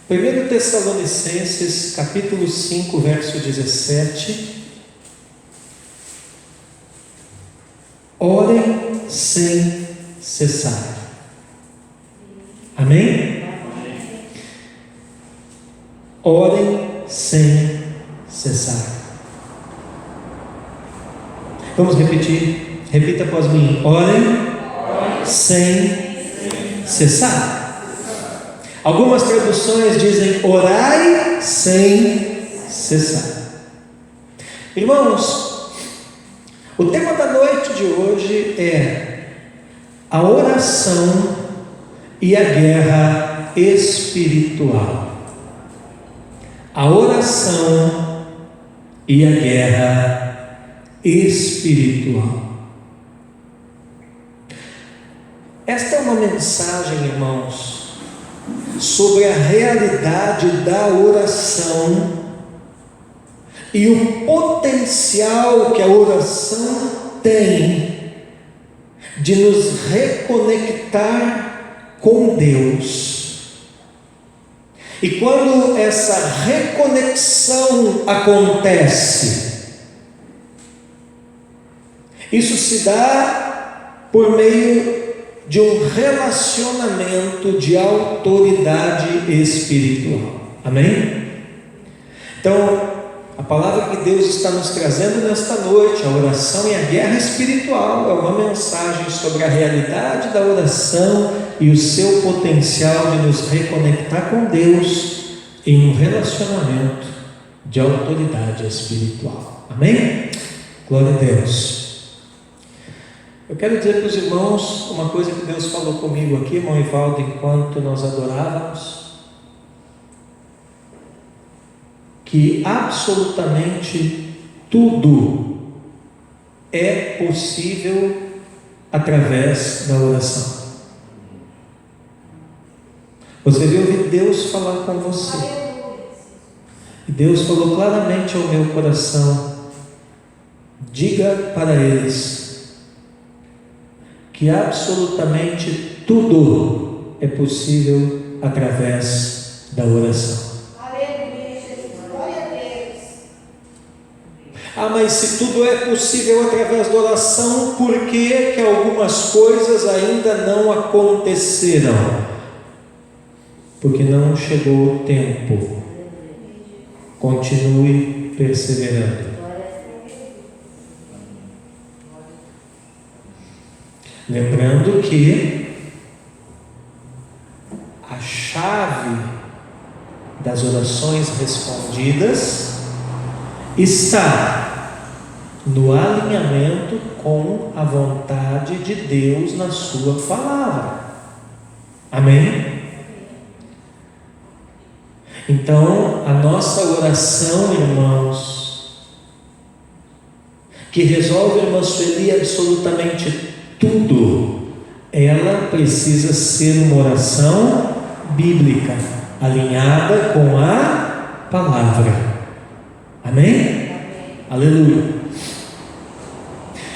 1 Tessalonicenses, capítulo 5, verso 17. Orem sem cessar. Amém? Orem sem cessar. Vamos repetir? Repita após mim. Orem sem cessar. Algumas traduções dizem orai sem cessar. Irmãos, o tema da noite de hoje é a oração e a guerra espiritual. A oração e a guerra espiritual. Esta é uma mensagem, irmãos, sobre a realidade da oração e o potencial que a oração tem de nos reconectar com Deus. E quando essa reconexão acontece, isso se dá por meio de um relacionamento de autoridade espiritual. Amém? Então, a palavra que Deus está nos trazendo nesta noite, a oração e a guerra espiritual, é uma mensagem sobre a realidade da oração e o seu potencial de nos reconectar com Deus em um relacionamento de autoridade espiritual. Amém? Glória a Deus. Eu quero dizer para os irmãos uma coisa que Deus falou comigo aqui, irmão Ivaldo, enquanto nós adorávamos, que absolutamente tudo é possível através da oração. Você vai ouvir Deus falar com você, e Deus falou claramente ao meu coração: diga para eles que absolutamente tudo é possível através da oração. Aleluia, Jesus, glória a Deus. Mas se tudo é possível através da oração, por que algumas coisas ainda não aconteceram? Porque não chegou o tempo. Continue perseverando. Lembrando que a chave das orações respondidas está no alinhamento com a vontade de Deus na sua palavra. Amém? Então, a nossa oração, irmãos, que resolve, irmã Sueli, absolutamente tudo, ela precisa ser uma oração bíblica, alinhada com a palavra. Amém? Aleluia.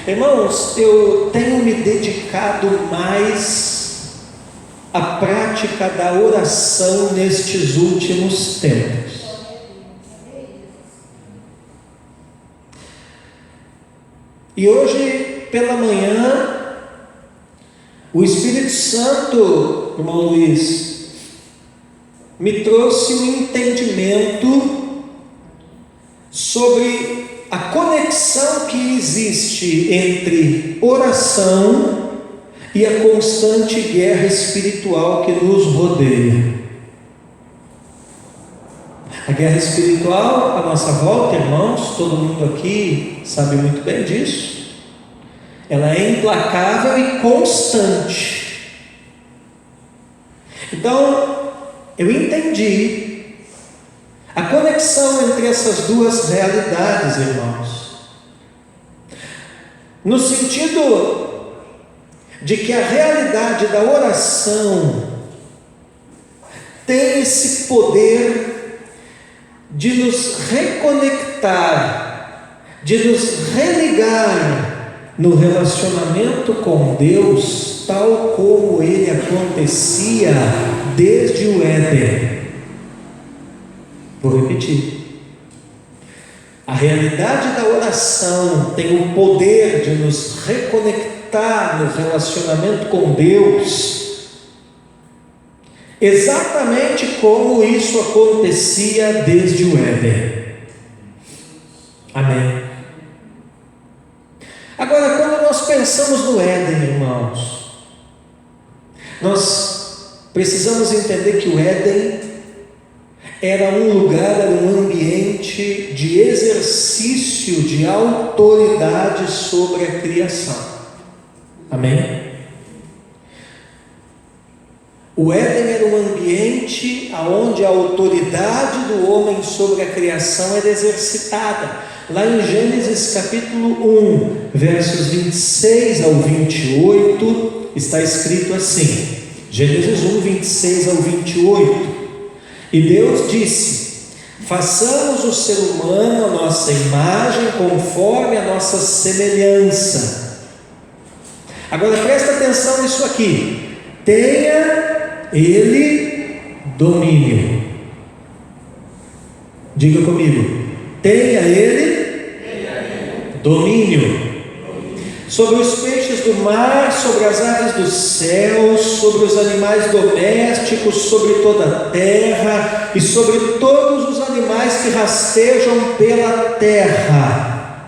Irmãos, eu tenho me dedicado mais à prática da oração nestes últimos tempos. E hoje pela manhã, o Espírito Santo, irmão Luiz, me trouxe um entendimento sobre a conexão que existe entre oração e a constante guerra espiritual que nos rodeia. A guerra espiritual à nossa volta, irmãos, todo mundo aqui sabe muito bem disso. Ela é implacável e constante. Então, eu entendi a conexão entre essas duas realidades, irmãos, no sentido de que a realidade da oração tem esse poder de nos reconectar, de nos religar no relacionamento com Deus, tal como ele acontecia desde o Éden. Vou repetir. A realidade da oração tem o poder de nos reconectar no relacionamento com Deus, exatamente como isso acontecia desde o Éden. Amém. Agora, quando nós pensamos no Éden, irmãos, nós precisamos entender que o Éden era um lugar, era um ambiente de exercício de autoridade sobre a criação. Amém? O Éden era um ambiente onde a autoridade do homem sobre a criação era exercitada. Lá em Gênesis capítulo 1, versos 26 ao 28, está escrito assim, Gênesis 1, 26 ao 28, e Deus disse: façamos o ser humano a nossa imagem, conforme a nossa semelhança. Agora presta atenção nisso aqui, tenha ele domínio. Diga comigo, tenha ele domínio sobre os peixes do mar, sobre as aves dos céus, sobre os animais domésticos, sobre toda a terra e sobre todos os animais que rastejam pela terra.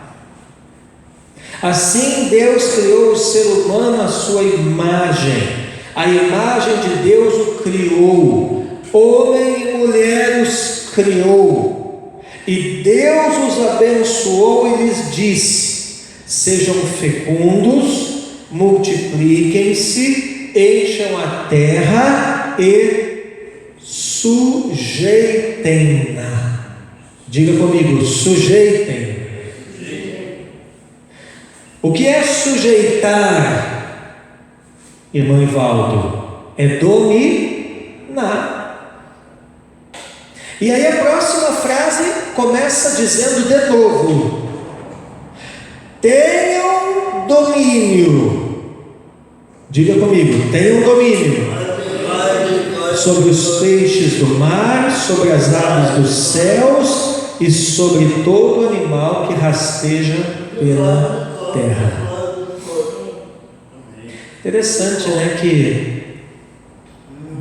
Assim Deus criou o ser humano à sua imagem, a imagem de Deus o criou, homem e mulher os criou, e Deus os abençoou e lhes disse: sejam fecundos, multipliquem-se, encham a terra e sujeitem-na. Diga comigo, sujeitem. O que é sujeitar, irmão Ivaldo? É dominar. E aí a próxima frase começa dizendo de novo: tenham domínio. Diga comigo, tenham domínio sobre os peixes do mar, sobre as aves dos céus e sobre todo animal que rasteja pela terra. Interessante, né, que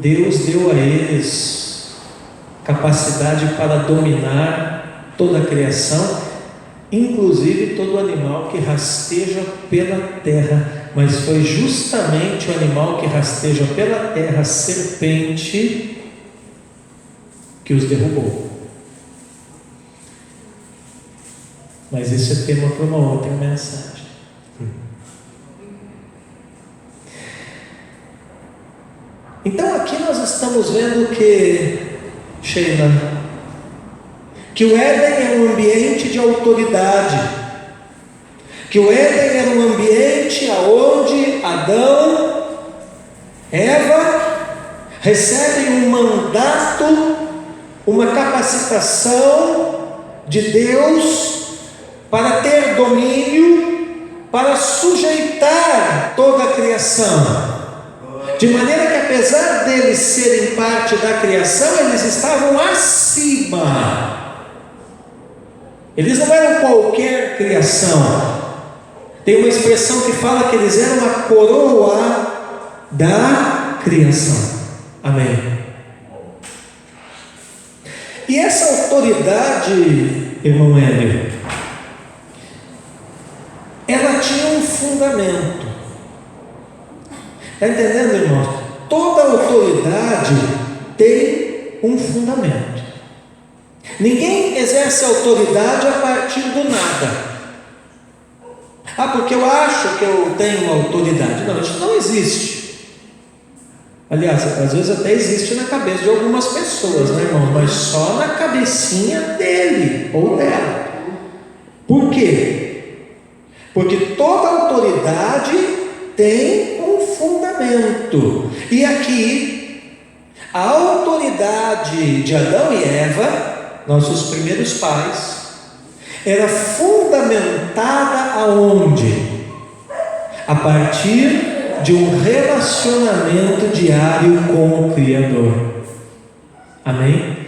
Deus deu a eles capacidade para dominar toda a criação, inclusive todo animal que rasteja pela terra, mas foi justamente o animal que rasteja pela terra, a serpente, que os derrubou. Mas isso é tema para uma outra mensagem. Então aqui nós estamos vendo que, Sheila, que o Éden é um ambiente de autoridade, que o Éden era um ambiente onde Adão, Eva recebem um mandato, uma capacitação de Deus para ter domínio, para sujeitar toda a criação, de maneira que apesar deles serem parte da criação, eles estavam acima. Eles não eram qualquer criação. Tem uma expressão que fala que eles eram a coroa da criação. Amém. E essa autoridade, irmão Hélio, ela tinha um fundamento. Está entendendo, irmão? Toda autoridade tem um fundamento. Ninguém exerce autoridade a partir do nada. Ah, porque eu acho que eu tenho autoridade. Não, isso não existe. Aliás, às vezes até existe na cabeça de algumas pessoas, né, irmão? Mas só na cabecinha dele ou dela. Por quê? Porque toda autoridade tem um fundamento. E aqui, a autoridade de Adão e Eva, nossos primeiros pais, era fundamentada aonde? A partir de um relacionamento diário com o Criador. Amém?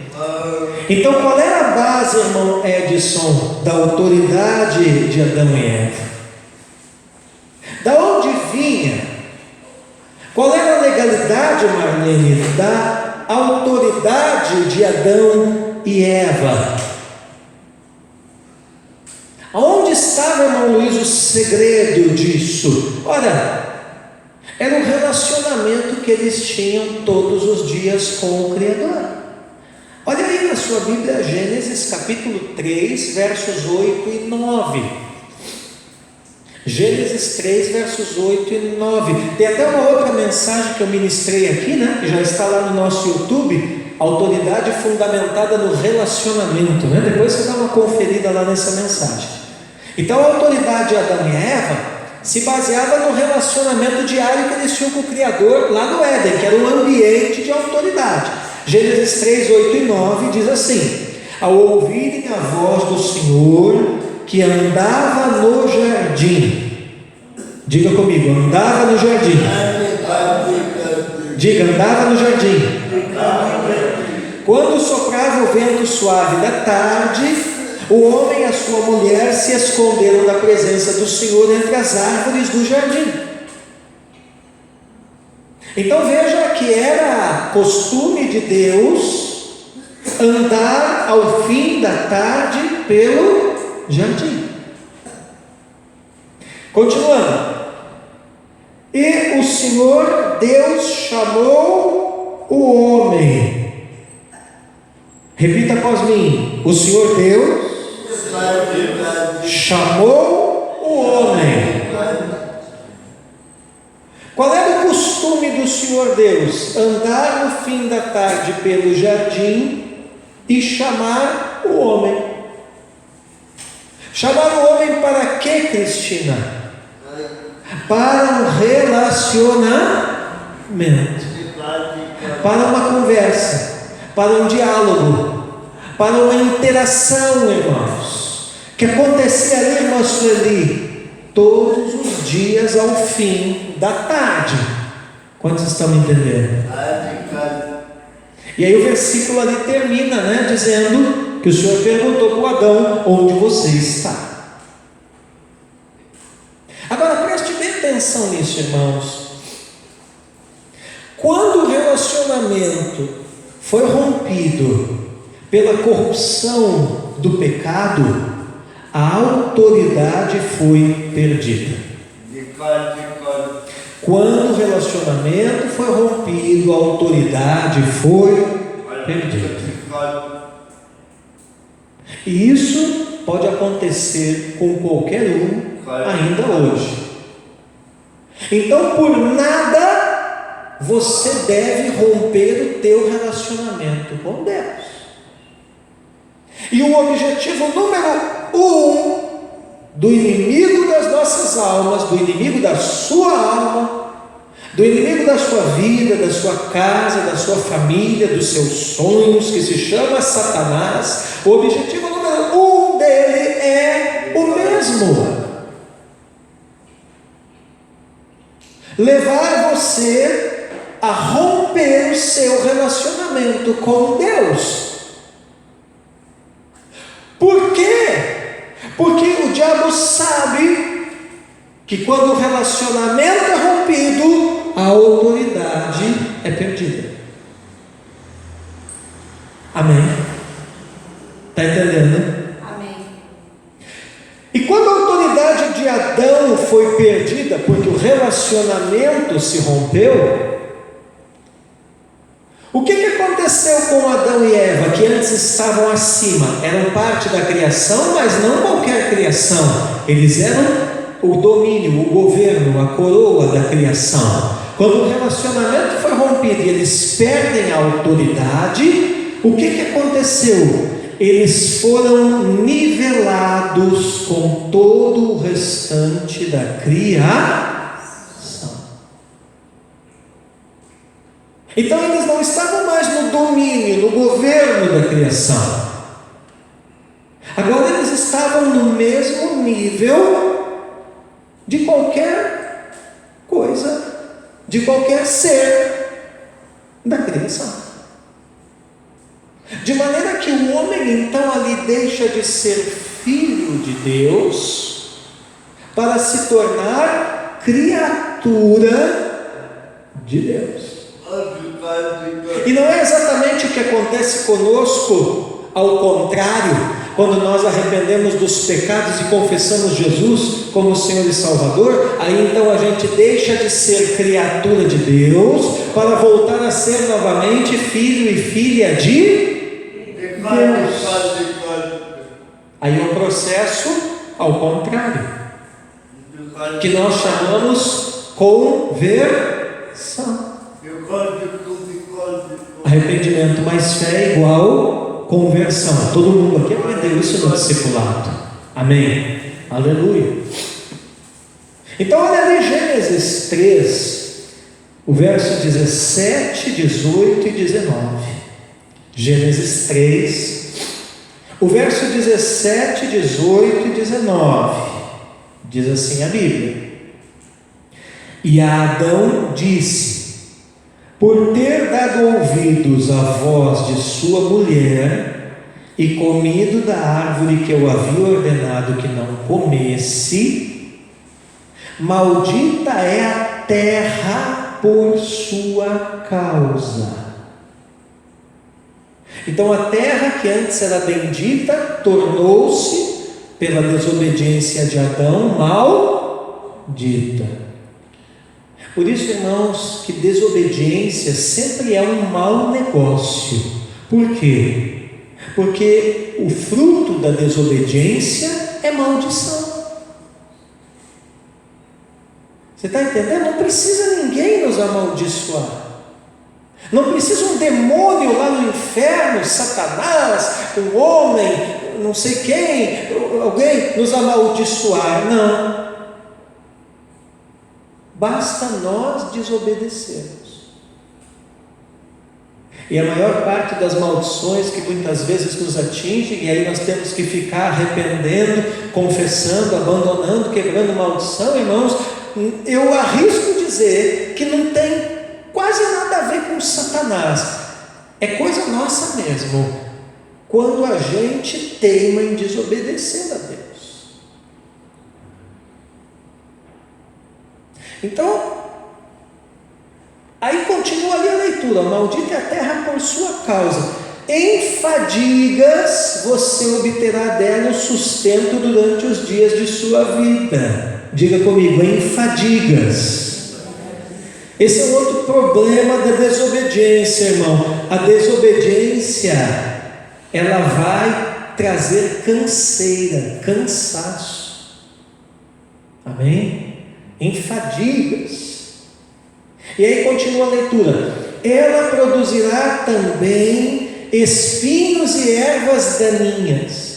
Então, qual era a base, irmão Edson, da autoridade de Adão e Eva? Da onde vinha? Qual era a legalidade, Marlene, da autoridade de Adão e Eva? Aonde estava, irmão Luiz, o segredo disso? Ora, era o relacionamento que eles tinham todos os dias com o Criador. Olha aí na sua Bíblia, Gênesis capítulo 3, versos 8 e 9. Gênesis 3, versos 8 e 9. Tem até uma outra mensagem que eu ministrei aqui, né? Que já está lá no nosso YouTube. Autoridade fundamentada no relacionamento, né? Depois você dá uma conferida lá nessa mensagem. Então a autoridade de Adão e Eva se baseava no relacionamento diário que eles tinham com o Criador lá no Éden, que era um ambiente de autoridade. Gênesis 3, 8 e 9 diz assim: ao ouvirem a voz do Senhor que andava no jardim, diga comigo, andava no jardim, diga, andava no jardim, quando soprava o vento suave da tarde, o homem e a sua mulher se esconderam da presença do Senhor entre as árvores do jardim. Então veja que era costume de Deus andar ao fim da tarde pelo jardim. Continuando. E o Senhor Deus chamou o homem. Repita após mim. O Senhor Deus chamou o homem. Qual era o costume do Senhor Deus? Andar no fim da tarde pelo jardim e chamar o homem. Chamar o homem para quê, Cristina? Para um relacionamento, para uma conversa, para um diálogo, para uma interação, irmãos, que acontecia ali, irmã Sueli, todos os dias ao fim da tarde. Quantos estão me entendendo? E aí o versículo ali termina, né, dizendo que o Senhor perguntou para o Adão: onde você está? Agora preste bem atenção nisso, irmãos. Quando o relacionamento foi rompido pela corrupção do pecado, a autoridade foi perdida. Quando o relacionamento foi rompido, a autoridade foi perdida. E isso pode acontecer com qualquer um ainda hoje. Então, por nada você deve romper o teu relacionamento com Deus. E o objetivo número 1 do inimigo das nossas almas, do inimigo da sua alma, do inimigo da sua vida, da sua casa, da sua família, dos seus sonhos, que se chama Satanás, o objetivo número 1 dele é o mesmo: levar você a romper o seu relacionamento com Deus. Por quê? Porque o diabo sabe que quando o relacionamento é rompido, a autoridade é perdida. Amém? Está entendendo? Amém. E quando a autoridade de Adão foi perdida, porque o relacionamento se rompeu, o que aconteceu com Adão e Eva, que antes estavam acima? Eram parte da criação, mas não qualquer criação. Eles eram o domínio, o governo, a coroa da criação. Quando o relacionamento foi rompido e eles perdem a autoridade, o que aconteceu? Eles foram nivelados com todo o restante da criação. Então eles não estavam mais no domínio, no governo da criação. Agora eles estavam no mesmo nível de qualquer coisa, de qualquer ser da criação. De maneira que o homem então ali deixa de ser filho de Deus para se tornar criatura de Deus. E não é exatamente o que acontece conosco, ao contrário, quando nós arrependemos dos pecados e confessamos Jesus como Senhor e Salvador, aí então a gente deixa de ser criatura de Deus para voltar a ser novamente filho e filha de Deus. Aí é um processo ao contrário, que nós chamamos conversão. Arrependimento mais fé é igual conversão. Todo mundo aqui aprendeu isso no discipulado. Amém? Aleluia. Então olha ali Gênesis 3, o verso 17, 18 e 19. Gênesis 3, o verso 17, 18 e 19. Diz assim a Bíblia: E Adão disse: por ter dado ouvidos à voz de sua mulher e comido da árvore que eu havia ordenado que não comesse, maldita é a terra por sua causa. Então a terra que antes era bendita tornou-se, pela desobediência de Adão, maldita. Por isso, irmãos, que desobediência sempre é um mau negócio. Por quê? Porque o fruto da desobediência é maldição. Você está entendendo? Não precisa ninguém nos amaldiçoar. Não precisa um demônio lá no inferno, Satanás, um homem, não sei quem, alguém nos amaldiçoar. Não. Basta nós desobedecermos. E a maior parte das maldições que muitas vezes nos atingem, e aí nós temos que ficar arrependendo, confessando, abandonando, quebrando maldição, irmãos, eu arrisco dizer que não tem quase nada a ver com Satanás. É coisa nossa mesmo, quando a gente teima em desobedecer a Deus. Então, aí continua ali a leitura: maldita é a terra por sua causa, em fadigas você obterá dela o sustento durante os dias de sua vida. Diga comigo, em fadigas. Esse é um outro problema da desobediência, irmão. A desobediência, ela vai trazer canseira, cansaço. Amém? Em fadigas. E aí continua a leitura: ela produzirá também espinhos e ervas daninhas.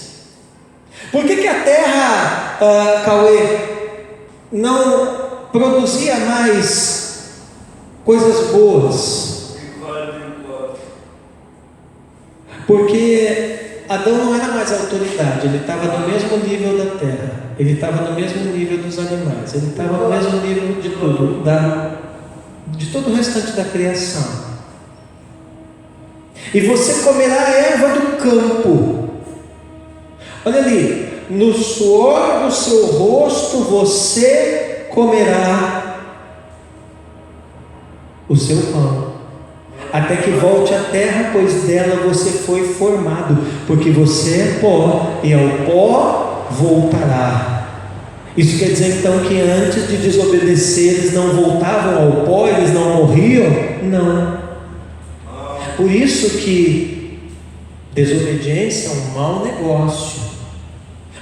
Por que a terra, Cauê, não produzia mais coisas boas? Porque Adão não era mais autoridade, ele estava no mesmo nível da terra, ele estava no mesmo nível dos animais, ele estava no mesmo nível de tudo, de todo o restante da criação. E você comerá a erva do campo. Olha ali: no suor do seu rosto você comerá o seu pão, até que volte à terra, pois dela você foi formado, porque você é pó, e ao pó voltará. Isso quer dizer então que antes de desobedecer eles não voltavam ao pó, eles não morriam? Não. Por isso que desobediência é um mau negócio,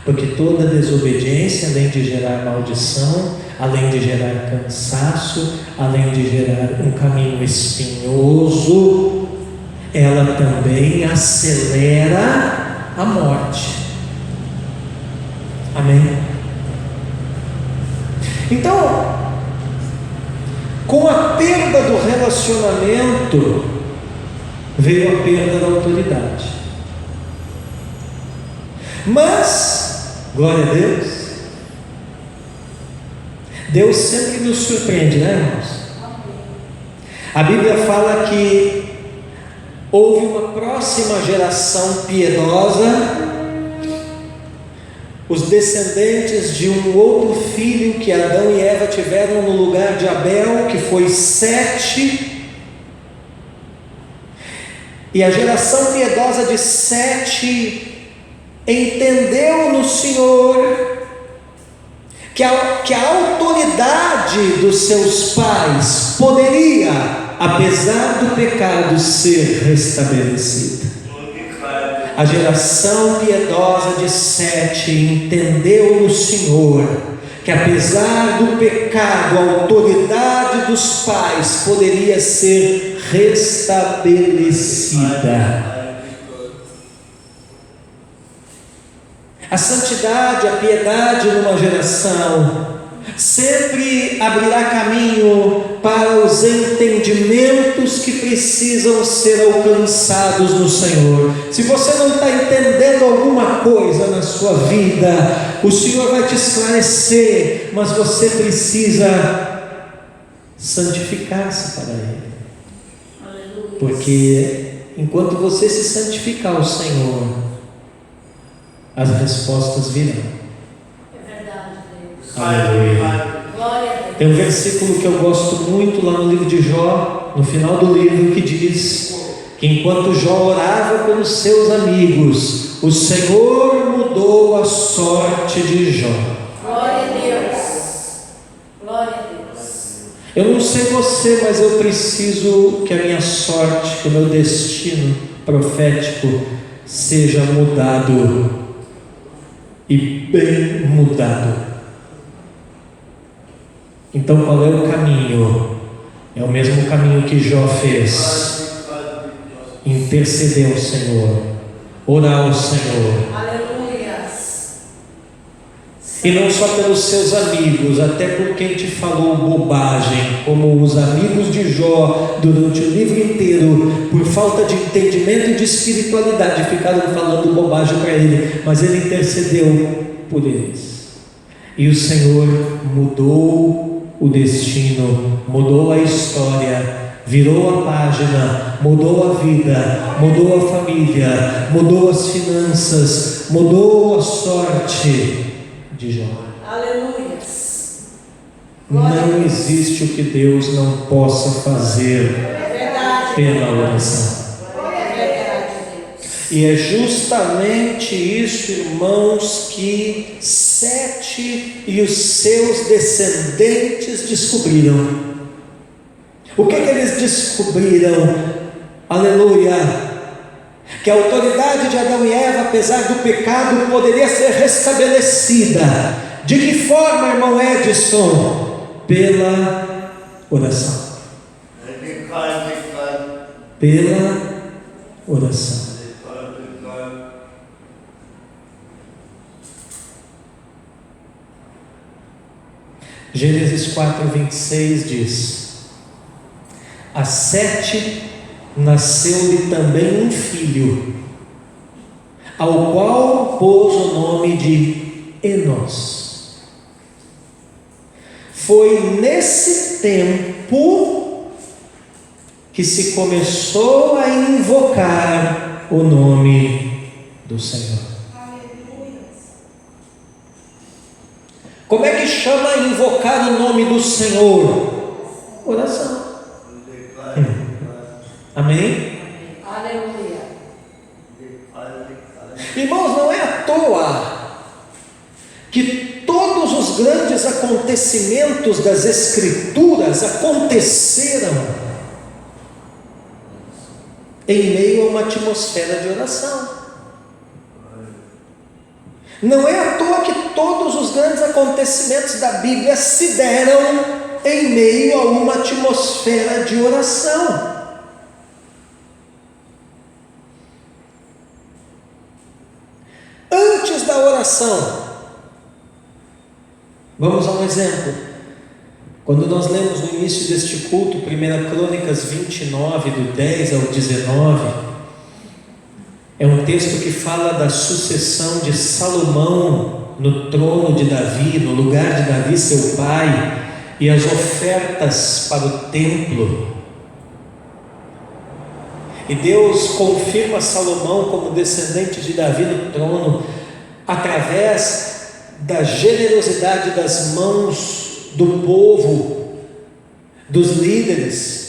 porque toda desobediência, além de gerar maldição, além de gerar cansaço, além de gerar um caminho espinhoso, ela também acelera a morte. Amém? Então, com a perda do relacionamento, veio a perda da autoridade. Mas, glória a Deus, Deus sempre nos surpreende, né, irmãos? A Bíblia fala que houve uma próxima geração piedosa, os descendentes de um outro filho que Adão e Eva tiveram no lugar de Abel, que foi Sete. E a geração piedosa de Sete entendeu no Senhor que a autoridade dos seus pais poderia, apesar do pecado, ser restabelecida. A geração piedosa de Sete entendeu no Senhor que, apesar do pecado, a autoridade dos pais poderia ser restabelecida. A santidade, a piedade numa geração sempre abrirá caminho para os entendimentos que precisam ser alcançados no Senhor. Se você não está entendendo alguma coisa na sua vida, o Senhor vai te esclarecer, mas você precisa santificar-se para Ele. Porque enquanto você se santificar ao Senhor, as respostas virão. Aleluia. Tem um versículo que eu gosto muito lá no livro de Jó, no final do livro, que diz que enquanto Jó orava pelos seus amigos, o Senhor mudou a sorte de Jó. Glória a Deus. Glória a Deus. Eu não sei você, mas eu preciso que a minha sorte, que o meu destino profético seja mudado, e bem mudado. Então, qual é o caminho? É o mesmo caminho que Jó fez: interceder ao Senhor, orar ao Senhor. Aleluia. E não só pelos seus amigos, até por quem te falou bobagem, como os amigos de Jó, durante o livro inteiro, por falta de entendimento e de espiritualidade, ficaram falando bobagem para ele, mas ele intercedeu por eles. E o Senhor mudou o destino, mudou a história, virou a página, mudou a vida, mudou a família, mudou as finanças, mudou a sorte de Jó. Aleluia. Não existe o que Deus não possa fazer pela oração. E é justamente isso, irmãos, que Sete e os seus descendentes descobriram. O que eles descobriram? Aleluia! Que a autoridade de Adão e Eva, apesar do pecado, poderia ser restabelecida. De que forma, irmão Edson? Pela oração. Pela oração. Gênesis 4:26 diz: a Sete nasceu-lhe também um filho, ao qual pôs o nome de Enós. Foi nesse tempo que se começou a invocar o nome do Senhor. Como é que chama invocar o nome do Senhor? Oração. Amém? Aleluia. Irmãos, não é à toa que todos os grandes acontecimentos das Escrituras aconteceram em meio a uma atmosfera de oração. Não é à toa que todos os grandes acontecimentos da Bíblia se deram em meio a uma atmosfera de oração. Antes da oração, vamos a um exemplo. Quando nós lemos no início deste culto, 1 Crônicas 29, do 10 ao 19, é um texto que fala da sucessão de Salomão no trono de Davi, no lugar de Davi, seu pai, e as ofertas para o templo. E Deus confirma Salomão como descendente de Davi no trono através da generosidade das mãos do povo, dos líderes,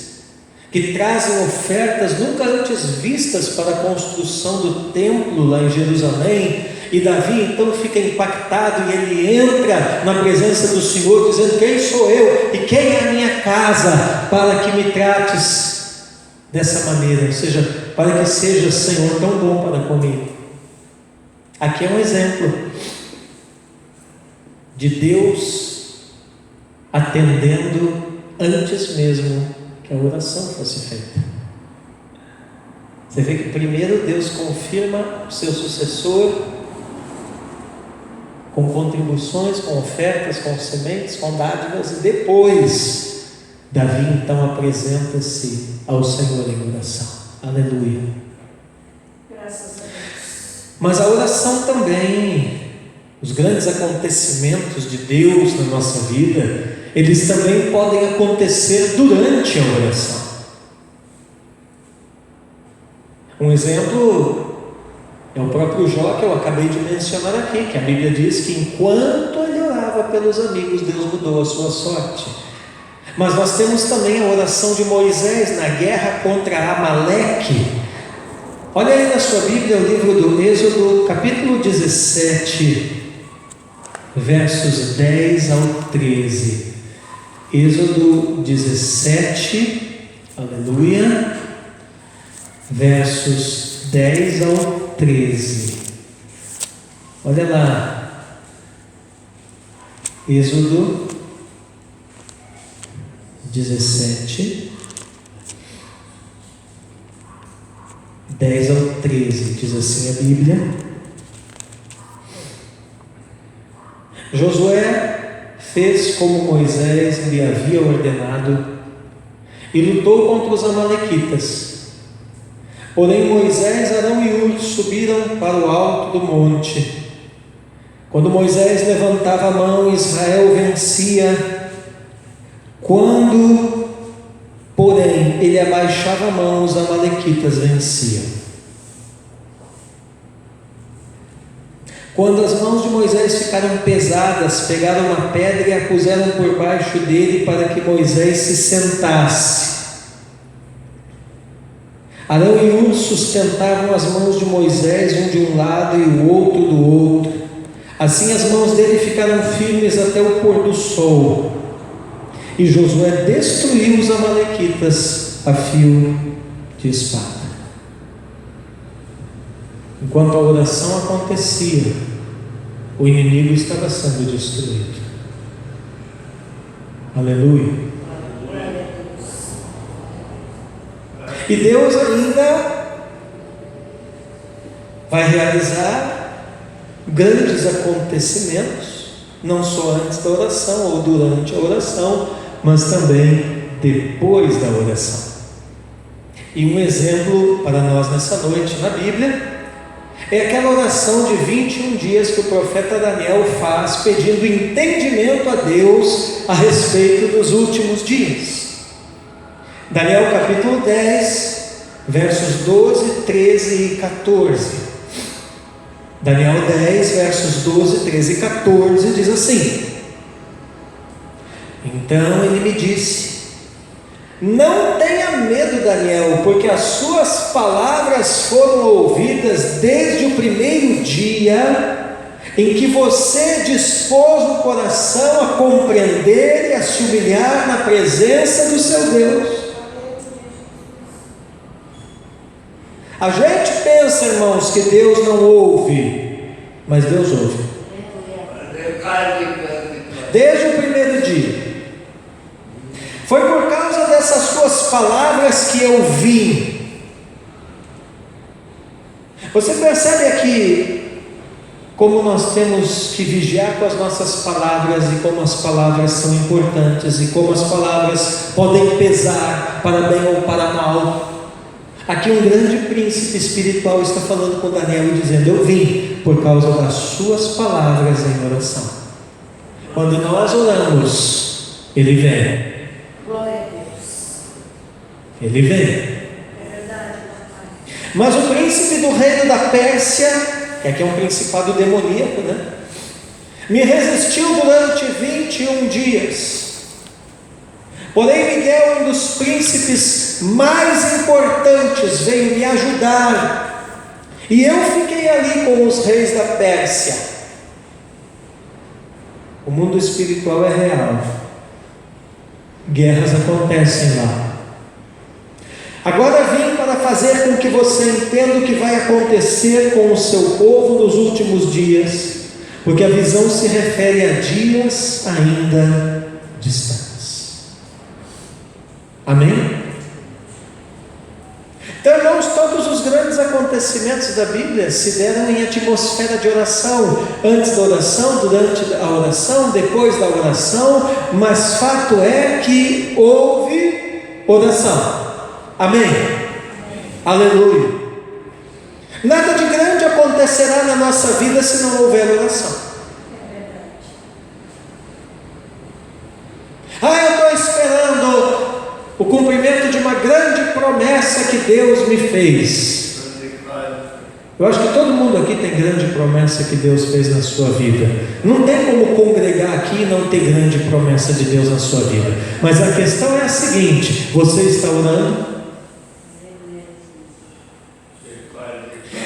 que trazem ofertas nunca antes vistas para a construção do templo lá em Jerusalém. E Davi então fica impactado e ele entra na presença do Senhor dizendo: quem sou eu e quem é a minha casa para que me trates dessa maneira, ou seja, para que seja, Senhor, tão bom para comigo. Aqui é um exemplo de Deus atendendo antes mesmo que a oração fosse feita. Você vê que primeiro Deus confirma o seu sucessor com contribuições, com ofertas, com sementes, com dádivas, e depois Davi então apresenta-se ao Senhor em oração. Aleluia. Graças a Deus. Mas a oração também, os grandes acontecimentos de Deus na nossa vida, eles também podem acontecer durante a oração. Um exemplo é o próprio Jó, que eu acabei de mencionar aqui, que a Bíblia diz que enquanto ele orava pelos amigos, Deus mudou a sua sorte. Mas nós temos também a oração de Moisés na guerra contra Amaleque. Olha aí na sua Bíblia o livro do Êxodo, capítulo 17, versos 10 ao 13. Êxodo 17, aleluia, versos 10 ao 13. Olha lá, Êxodo 17, 10 ao 13, diz assim a Bíblia: Josué fez como Moisés lhe havia ordenado e lutou contra os amalequitas. Porém Moisés, Arão e Hur subiram para o alto do monte. Quando Moisés levantava a mão, Israel vencia. Quando, porém, ele abaixava a mão, os amalequitas venciam. Quando as mãos de Moisés ficaram pesadas, pegaram uma pedra e a puseram por baixo dele para que Moisés se sentasse. Arão e Hur sustentavam as mãos de Moisés, um de um lado e o outro do outro. Assim as mãos dele ficaram firmes até o pôr do sol. E Josué destruiu os amalequitas a fio de espada. Enquanto a oração acontecia, o inimigo estava sendo destruído. Aleluia. E Deus ainda vai realizar grandes acontecimentos, não só antes da oração ou durante a oração, mas também depois da oração. E um exemplo para nós nessa noite na Bíblia é aquela oração de 21 dias que o profeta Daniel faz pedindo entendimento a Deus a respeito dos últimos dias. Daniel capítulo 10, versos 12, 13 e 14. Daniel 10, versos 12, 13 e 14 diz assim: Então ele me disse: Não tenha medo, Daniel, porque as suas palavras foram ouvidas desde o primeiro dia em que você dispôs o coração a compreender e a se humilhar na presença do seu Deus. A gente pensa, irmãos, que Deus não ouve, mas Deus ouve. Desde o primeiro dia. Foi por causa dessas suas palavras que eu vim. Você percebe aqui como nós temos que vigiar com as nossas palavras e como as palavras são importantes e como as palavras podem pesar para bem ou para mal. Aqui um grande príncipe espiritual está falando com Daniel e dizendo: Eu vim por causa das suas palavras em oração. Quando nós oramos, Ele vem. Glória a Deus. Ele vem. É verdade. Mas o príncipe do reino da Pérsia, que aqui é um principado demoníaco, né? Me resistiu durante 21 dias. Porém, Miguel, um dos príncipes mais importantes, veio me ajudar. E eu fiquei ali com os reis da Pérsia. O mundo espiritual é real. Guerras acontecem lá. Agora vim para fazer com que você entenda o que vai acontecer com o seu povo nos últimos dias, porque a visão se refere a dias ainda distantes. Amém? Então, irmãos, todos os grandes acontecimentos da Bíblia se deram em atmosfera de oração, antes da oração, durante a oração, depois da oração, mas fato é que houve oração. Amém? Aleluia. Nada de grande acontecerá na nossa vida se não houver oração. Eu estou esperando o cumprimento de uma grande promessa que Deus me fez. Eu acho que todo mundo aqui tem grande promessa que Deus fez na sua vida. Não tem como congregar aqui e não ter grande promessa de Deus na sua vida. Mas a questão é a seguinte: você está orando?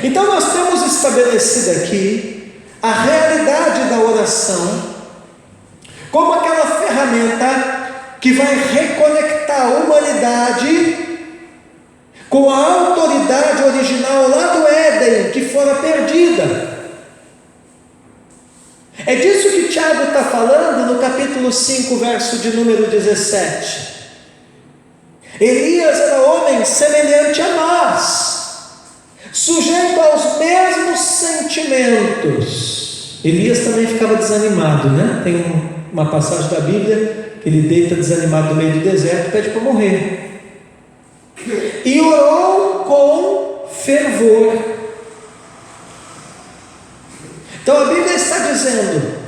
Então nós temos estabelecido aqui a realidade da oração como aquela ferramenta que vai reconectar a humanidade com a autoridade original lá do Éden, que fora perdida. É disso que Tiago está falando no capítulo 5, verso de número 17. Elias era homem semelhante a nós, sujeito aos mesmos sentimentos. Elias também ficava desanimado, né? Tem uma passagem da Bíblia que ele deita desanimado no meio do deserto e pede para morrer. E orou com fervor. Então a Bíblia está dizendo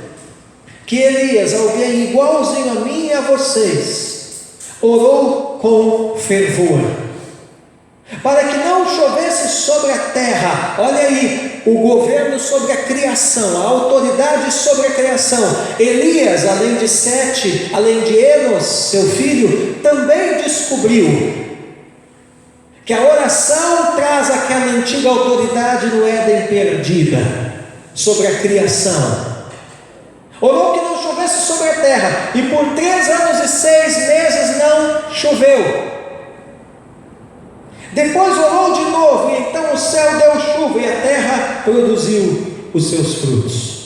que Elias, alguém igualzinho a mim e a vocês, orou com fervor, para que não chovesse sobre a terra. Olha aí, o governo sobre a criação, a autoridade sobre a criação. Elias, além de Sete, além de Enos, seu filho, também descobriu que a oração traz aquela antiga autoridade no Éden perdida, sobre a criação. Orou que não chovesse sobre a terra, e por 3 anos e 6 meses não choveu. Depois orou de novo, e então o céu deu chuva, e a terra produziu os seus frutos.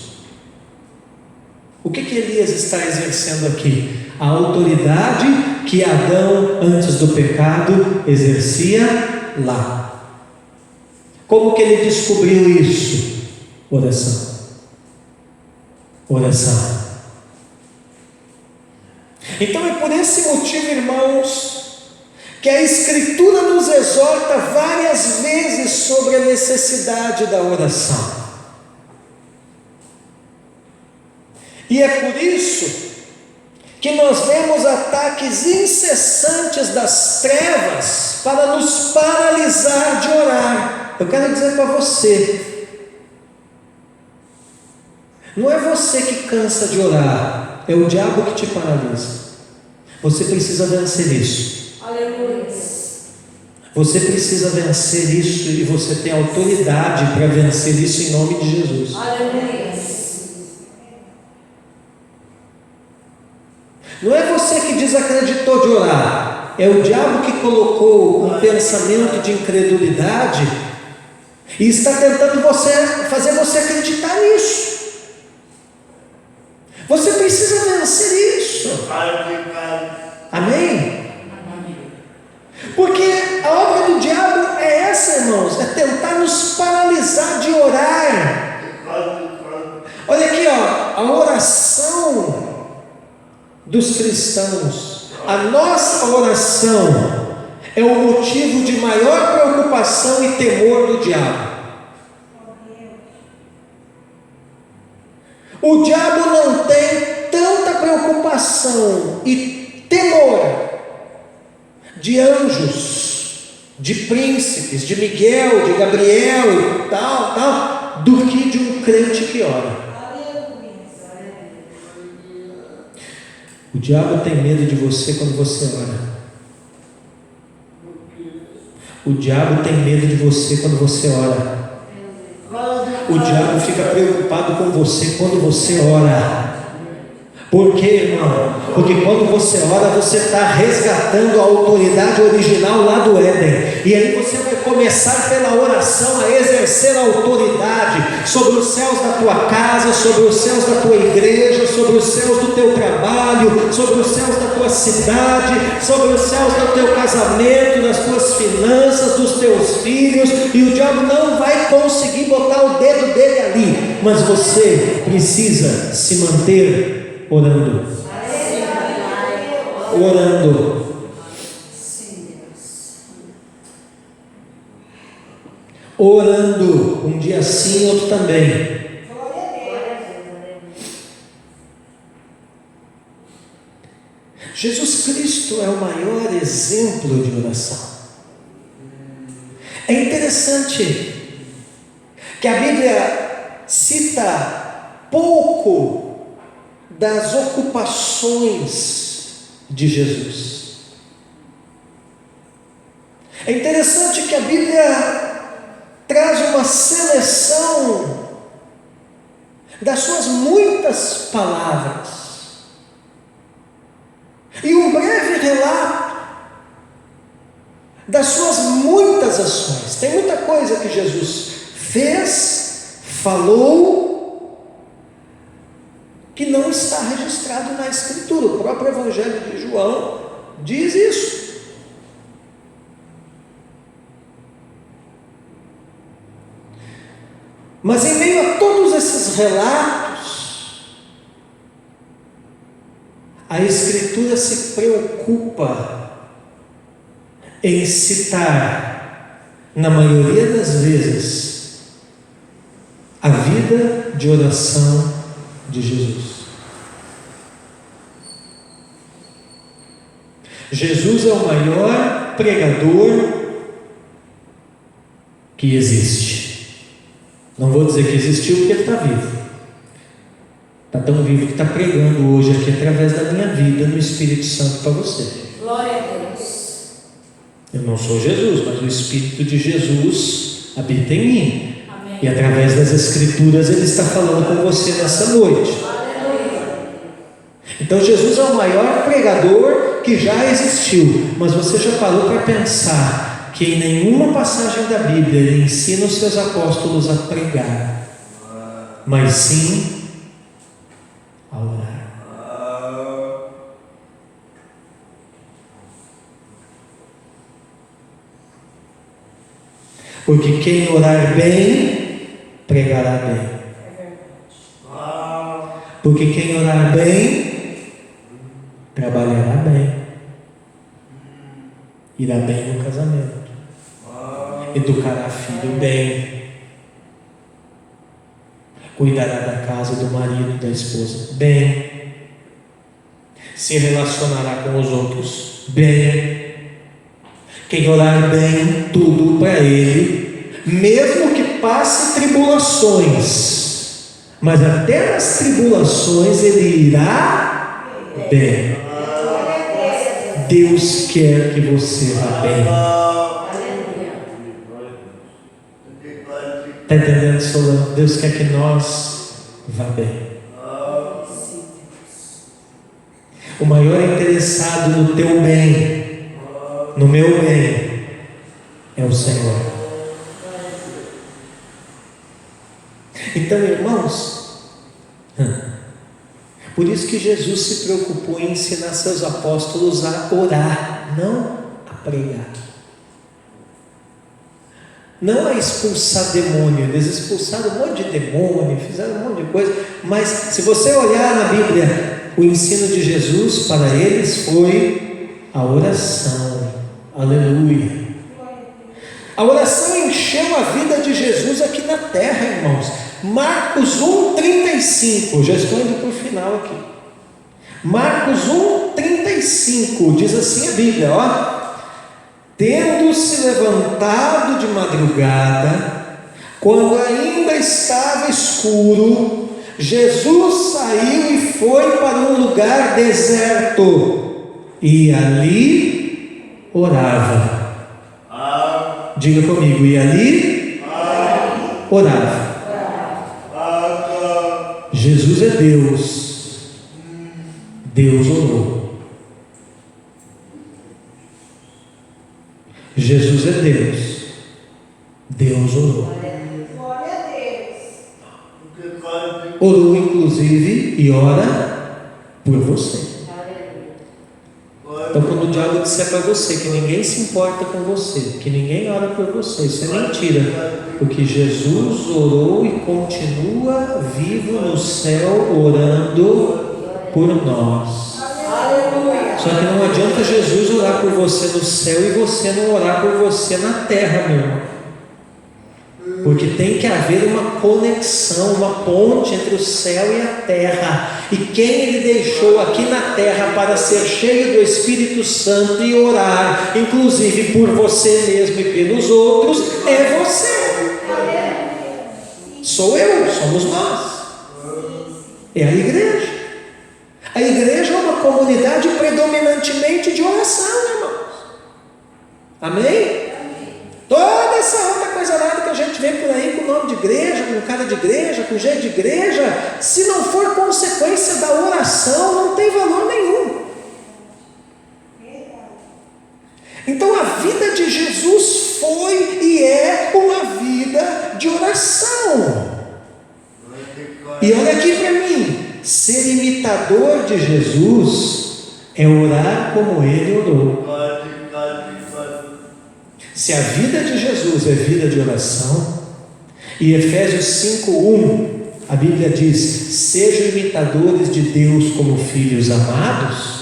O que Elias está exercendo aqui? A autoridade que Adão, antes do pecado, exercia lá. Como que ele descobriu isso? Oração. Oração. Então é por esse motivo, irmãos, que a Escritura nos exorta várias vezes sobre a necessidade da oração. E é por isso que nós vemos ataques incessantes das trevas para nos paralisar de orar. Eu quero dizer para você, não é você que cansa de orar, é o diabo que te paralisa. Você precisa vencer isso. Aleluia. Você precisa vencer isso, e você tem autoridade para vencer isso em nome de Jesus. Aleluia. Não é você que desacreditou de orar, é o diabo que colocou um pensamento de incredulidade e está tentando fazer você acreditar nisso. Você precisa vencer isso. Amém? Porque a obra do diabo é essa, irmãos, é tentar nos paralisar de orar. Olha aqui, ó, a oração dos cristãos, a nossa oração é o motivo de maior preocupação e temor do diabo. O diabo não tem tanta preocupação e temor de anjos de príncipes, de Miguel, de Gabriel e tal, do que de um crente que ora. O diabo tem medo de você quando você ora. O diabo tem medo de você quando você ora. O diabo fica preocupado com você quando você ora. Por quê, irmão? Porque quando você ora, você está resgatando a autoridade original lá do Éden. E aí você vai começar pela oração a exercer a autoridade sobre os céus da tua casa, sobre os céus da tua igreja, sobre os céus do teu trabalho, sobre os céus da tua cidade, sobre os céus do teu casamento, das tuas finanças, dos teus filhos. E o diabo não vai conseguir botar o dedo dele ali. Mas você precisa se manter orando. Orando, um dia sim, outro também. Jesus Cristo é o maior exemplo de oração. É interessante que a Bíblia cita pouco das ocupações de Jesus. É interessante que a Bíblia traz uma seleção das suas muitas palavras e um breve relato das suas muitas ações. Tem muita coisa que Jesus fez, falou, que não está registrado na Escritura. O próprio Evangelho de João diz isso. Mas em meio a todos esses relatos, a Escritura se preocupa em citar, na maioria das vezes, a vida de oração de Jesus. Jesus é o maior pregador que existe. Não vou dizer que existiu porque ele está vivo. Está tão vivo que está pregando hoje aqui através da minha vida no Espírito Santo para você. Glória a Deus. Eu não sou Jesus, mas o Espírito de Jesus habita em mim. Amém. E através das Escrituras ele está falando com você nessa noite. Aleluia. Então Jesus é o maior pregador que já existiu. Mas você já parou para pensar que em nenhuma passagem da Bíblia ele ensina os seus apóstolos a pregar, mas sim a orar. Porque quem orar bem, pregará bem. Porque quem orar bem, trabalhará bem. Irá bem no casamento. Educará filho bem. Cuidará da casa, do marido, da esposa bem. Se relacionará com os outros bem. Quem orar bem, tudo para ele, mesmo que passe tribulações, mas até nas tribulações ele irá bem. Deus quer que você vá bem. Está entendendo, Solano? Deus quer que nós vá bem. O maior interessado no teu bem, no meu bem, é o Senhor. Então, irmãos, por isso que Jesus se preocupou em ensinar seus apóstolos a orar, não a pregar. Não a expulsar demônio. Eles expulsaram um monte de demônio, fizeram um monte de coisa. Mas se você olhar na Bíblia, o ensino de Jesus para eles foi a oração. Aleluia. A oração encheu a vida de Jesus aqui na terra, irmãos. Marcos 1,35, já estou indo para o final aqui. Marcos 1,35, diz assim a Bíblia, ó: tendo se levantado de madrugada, quando ainda estava escuro, Jesus saiu e foi para um lugar deserto, e ali orava. Diga comigo, e ali orava. Jesus é Deus. Deus orou. Jesus é Deus. Deus orou. Glória a Deus. Orou inclusive e ora por você. Então, quando o diabo disser para você que ninguém se importa com você, que ninguém ora por você, isso é mentira, porque Jesus orou e continua vivo no céu orando por nós. Aleluia. Só que não adianta Jesus orar por você no céu e você não orar por você na terra, meu irmão. Porque tem que haver uma conexão, uma ponte entre o céu e a terra. E quem Ele deixou aqui na terra para ser cheio do Espírito Santo e orar, inclusive por você mesmo e pelos outros, é você. Sou eu, somos nós. É a igreja. A igreja é uma comunidade predominantemente de oração, irmãos. Amém? Toda essa outra coisa nada que a gente vê por aí com nome de igreja, com cara de igreja, com jeito de igreja, se não for consequência da oração, não tem valor nenhum. Então a vida de Jesus foi e é uma vida de oração. E olha aqui para mim, ser imitador de Jesus é orar como Ele orou. Se a vida de Jesus é vida de oração, e Efésios 5:1, a Bíblia diz: sejam imitadores de Deus como filhos amados.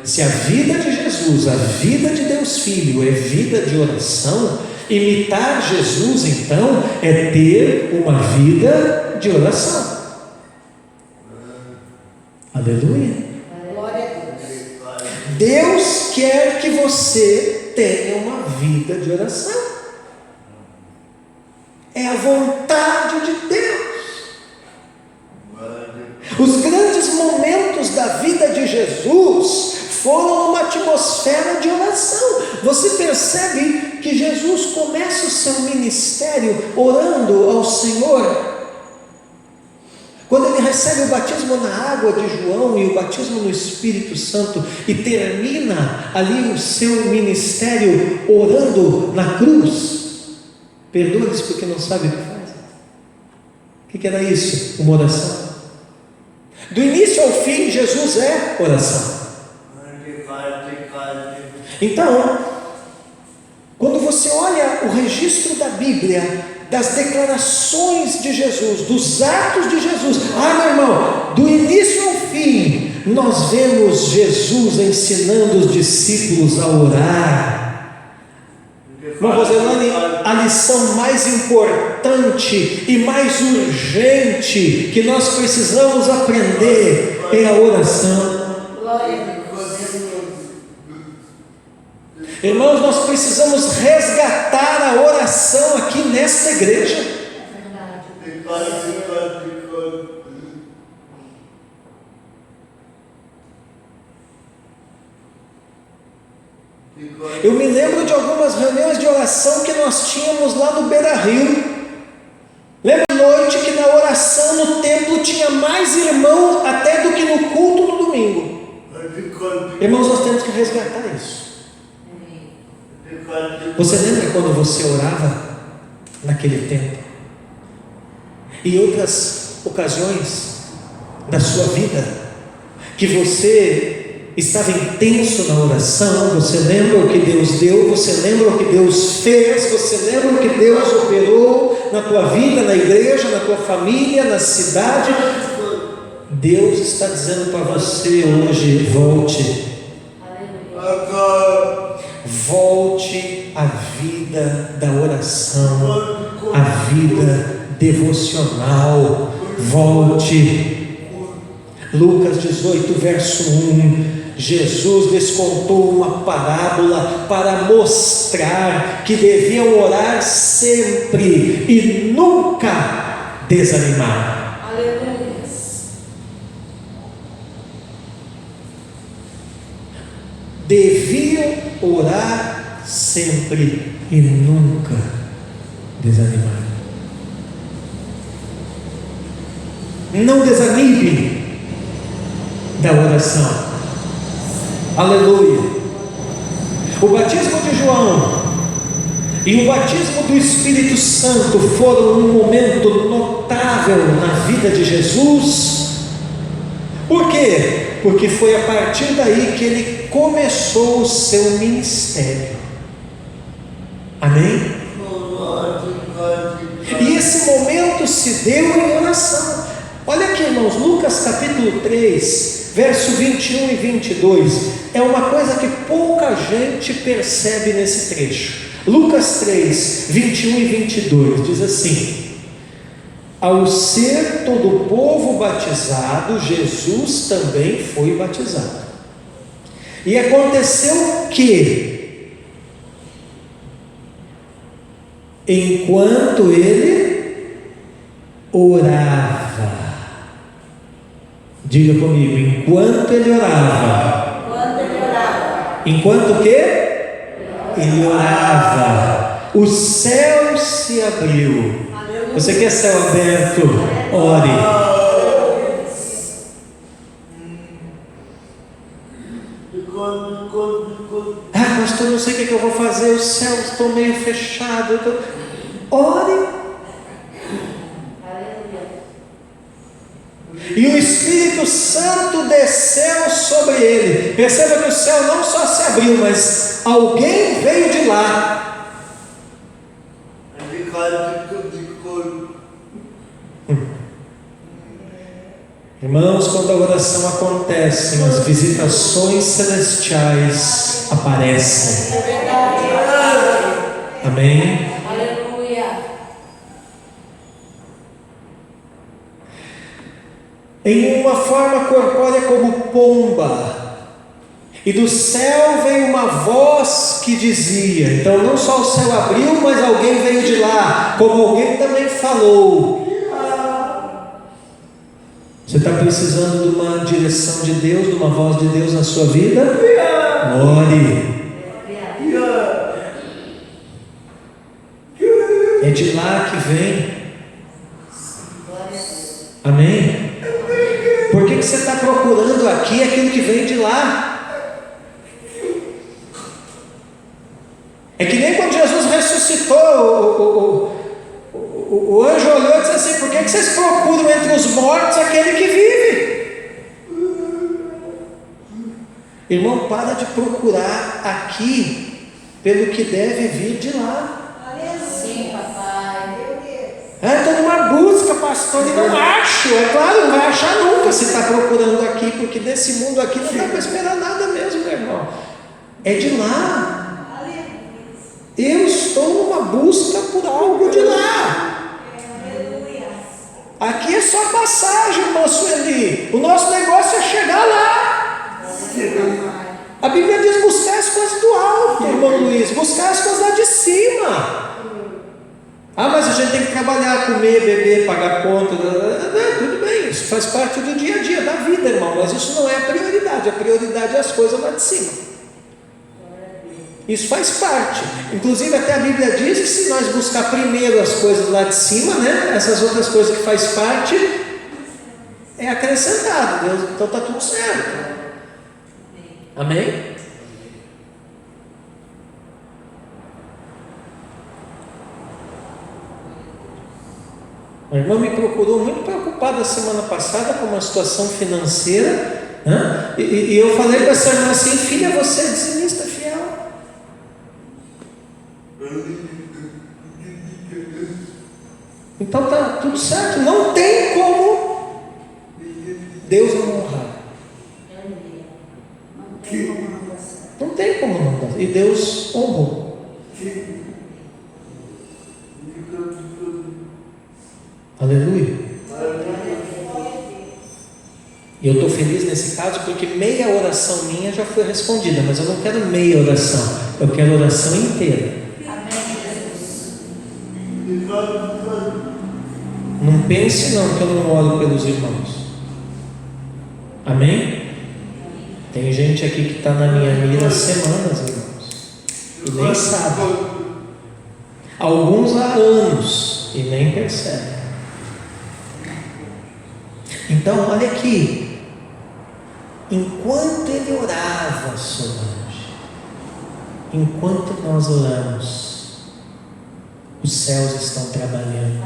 Se a vida de Jesus, a vida de Deus Filho é vida de oração, imitar Jesus então é ter uma vida de oração. Aleluia. Glória a Deus. Deus quer que você tenha uma vida de oração. É a vontade de Deus. Os grandes momentos da vida de Jesus foram uma atmosfera de oração. Você percebe que Jesus começa o seu ministério orando ao Senhor. Quando ele recebe o batismo na água de João e o batismo no Espírito Santo e termina ali o seu ministério orando na cruz. Perdoa-lhes porque não sabe o que faz. O que era isso? Uma oração. Do início ao fim, Jesus é oração. Então, quando você olha o registro da Bíblia, das declarações de Jesus, dos atos de Jesus, meu irmão, do início ao fim, nós vemos Jesus ensinando os discípulos a orar. Irmã Roselane, a lição mais importante e mais urgente que nós precisamos aprender é a oração. Glória a Deus. Irmãos, nós precisamos resgatar a oração aqui nesta igreja. Eu me lembro de algumas reuniões de oração que nós tínhamos lá no Beira-Rio. Lembra a noite que na oração no templo tinha mais irmão até do que no culto no domingo. Irmãos, nós temos que resgatar isso. Você lembra quando você orava naquele tempo? E outras ocasiões da sua vida que você estava intenso na oração, você lembra o que Deus deu, você lembra o que Deus fez, você lembra o que Deus operou na tua vida, na igreja, na tua família, na cidade. Deus está dizendo para você hoje: volte. Volte à vida da oração, à vida devocional. Volte. Lucas 18, verso 1. Jesus lhes contou uma parábola para mostrar que deviam orar sempre e nunca desanimar. Aleluia. Deviam orar sempre e nunca desanimar. Não desanime da oração. Aleluia. O batismo de João e o batismo do Espírito Santo foram um momento notável na vida de Jesus. Por quê? Porque foi a partir daí que ele começou o seu ministério. Amém? E esse momento se deu em oração. Olha aqui, irmãos, Lucas capítulo 3, verso 21 e 22, é uma coisa que pouca gente percebe nesse trecho. Lucas 3, 21 e 22, diz assim: ao ser todo o povo batizado, Jesus também foi batizado. E aconteceu que, enquanto ele orava, diga comigo, enquanto ele orava. Enquanto o quê? Ele orava, o céu se abriu. Você quer céu aberto? Ore. Ah, pastor, não sei o que eu vou fazer, os céus estão meio fechados. Ore. E o Espírito Santo desceu sobre ele. Perceba que o céu não só se abriu, mas alguém veio de lá. Irmãos, quando a oração acontece, as visitações celestiais aparecem. Amém? Aleluia. Em uma forma corpórea como pomba, e do céu veio uma voz que dizia. Então não só o céu abriu, mas alguém veio de lá, como alguém também falou. Você está precisando de uma direção de Deus, de uma voz de Deus na sua vida? Ore. É de lá que vem. Amém? Por que você está procurando aqui aquilo que vem de lá? É que nem quando Jesus ressuscitou, o anjo olhou e disse assim: por que vocês procuram entre os mortos aquele que vive? Irmão, para de procurar aqui pelo que deve vir de lá. Sim, papai. Estou numa busca, pastor, e não acho. É claro, não vai achar nunca se está procurando aqui, porque desse mundo aqui não dá para esperar nada mesmo, meu irmão. É de lá. Eu estou numa busca por algo de lá. Aqui é só passagem, irmão Sueli. O nosso negócio é chegar lá. A Bíblia diz buscar as coisas do alto, irmão Luiz. Buscar as coisas lá de cima. Ah, mas a gente tem que trabalhar, comer, beber, pagar conta. Tudo bem, isso faz parte do dia a dia, da vida, irmão. Mas isso não é a prioridade. A prioridade é as coisas lá de cima. Isso faz parte. Inclusive até a Bíblia diz que se nós buscar primeiro as coisas lá de cima, né, essas outras coisas que faz parte é acrescentado. Deus, então está tudo certo. Amém? A irmã me procurou muito preocupada semana passada com uma situação financeira, né? E eu falei para essa irmã assim: filha, você é dizimista fiel. Então está tudo certo. Não tem como Deus não honrar. Não tem como não honrar. E Deus honrou. Aleluia. E eu estou feliz nesse caso porque meia oração minha já foi respondida, mas eu não quero meia oração, eu quero oração inteira. Não pense não que eu não oro pelos irmãos. Amém? Tem gente aqui que está na minha mira há semanas, irmãos, e nem sabe. Alguns há anos e nem percebem. Então, olha aqui. Enquanto ele orava, Solange, enquanto nós oramos, os céus estão trabalhando,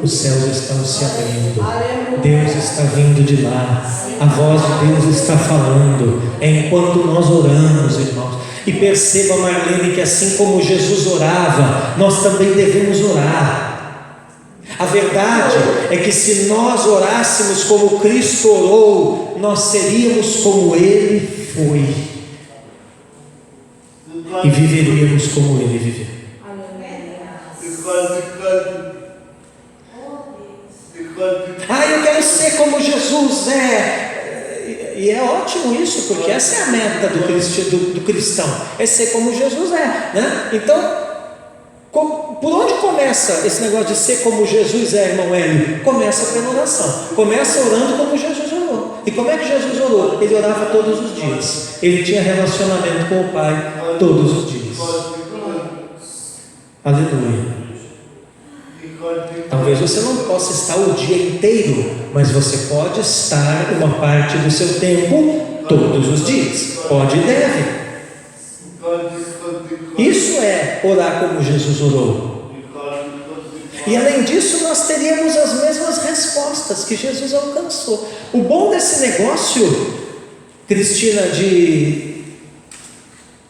os céus estão se abrindo, Deus está vindo de lá, a voz de Deus está falando. É enquanto nós oramos, irmãos. E perceba, Marlene, que assim como Jesus orava, nós também devemos orar. A verdade é que se nós orássemos como Cristo orou, nós seríamos como Ele foi e viveríamos como Ele viveu. Eu quero ser como Jesus é. E é ótimo isso, porque essa é a meta do cristão, é ser como Jesus é, né? Então, por onde começa esse negócio de ser como Jesus é, irmão Hélio? Começa pela oração. Começa orando como Jesus orou. E como é que Jesus orou? Ele orava todos os dias. Ele tinha relacionamento com o Pai todos os dias. Aleluia. Talvez você não possa estar o dia inteiro, mas você pode estar uma parte do seu tempo todos os dias. Pode e deve. Isso é orar como Jesus orou. E além disso, nós teríamos as mesmas respostas que Jesus alcançou. O bom desse negócio, Cristina, de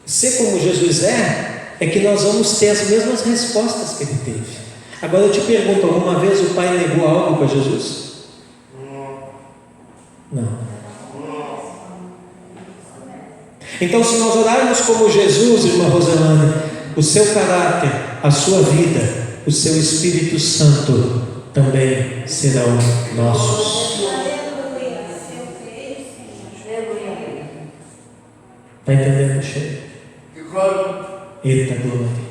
ser como Jesus é que nós vamos ter as mesmas respostas que ele teve. Agora eu te pergunto, alguma vez o Pai negou algo para Jesus? Não. Então, se nós orarmos como Jesus, irmã Roselane, o seu caráter, a sua vida, o seu Espírito Santo também serão nossos. Está entendendo, Cheio? Eita glória.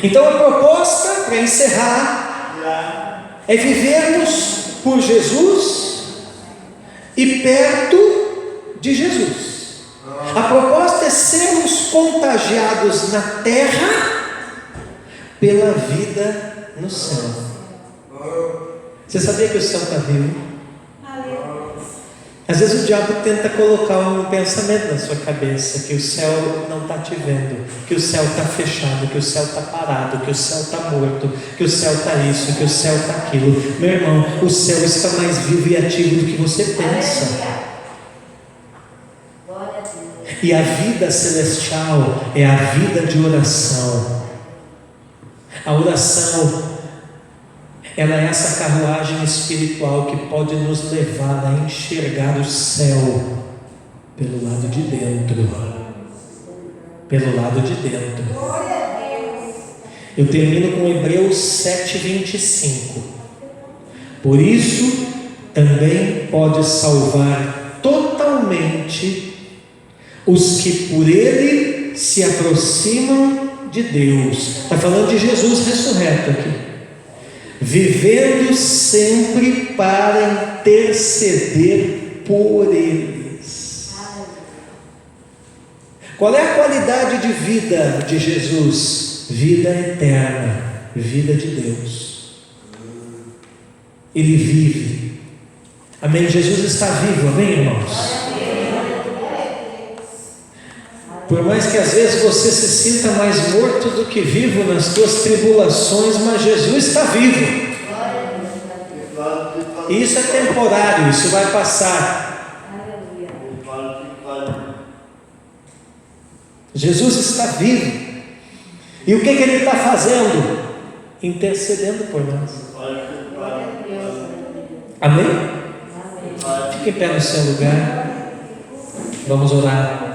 Então a proposta, para encerrar, é vivermos por Jesus e perto de Jesus. A proposta é sermos contagiados na terra pela vida no céu. Você sabia que o céu está vivo? Às vezes o diabo tenta colocar um pensamento na sua cabeça que o céu não está te vendo, que o céu está fechado, que o céu está parado, que o céu está morto, que o céu está isso, que o céu está aquilo. Meu irmão, o céu está mais vivo e ativo do que você pensa. E a vida celestial é a vida de oração. A oração, ela é essa carruagem espiritual que pode nos levar a enxergar o céu pelo lado de dentro. Pelo lado de dentro. Eu termino com Hebreus 7:25. Por isso também pode salvar totalmente os que por Ele se aproximam de Deus. Está falando de Jesus ressurreto aqui. Vivendo sempre para interceder por eles. Qual é a qualidade de vida de Jesus? Vida eterna, vida de Deus. Ele vive. Amém? Jesus está vivo, amém, irmãos? Por mais que às vezes você se sinta mais morto do que vivo nas suas tribulações, mas Jesus está vivo. E isso é temporário, isso vai passar. Jesus está vivo. E o que Ele está fazendo? Intercedendo por nós. Amém? Fique em pé no seu lugar. Vamos orar.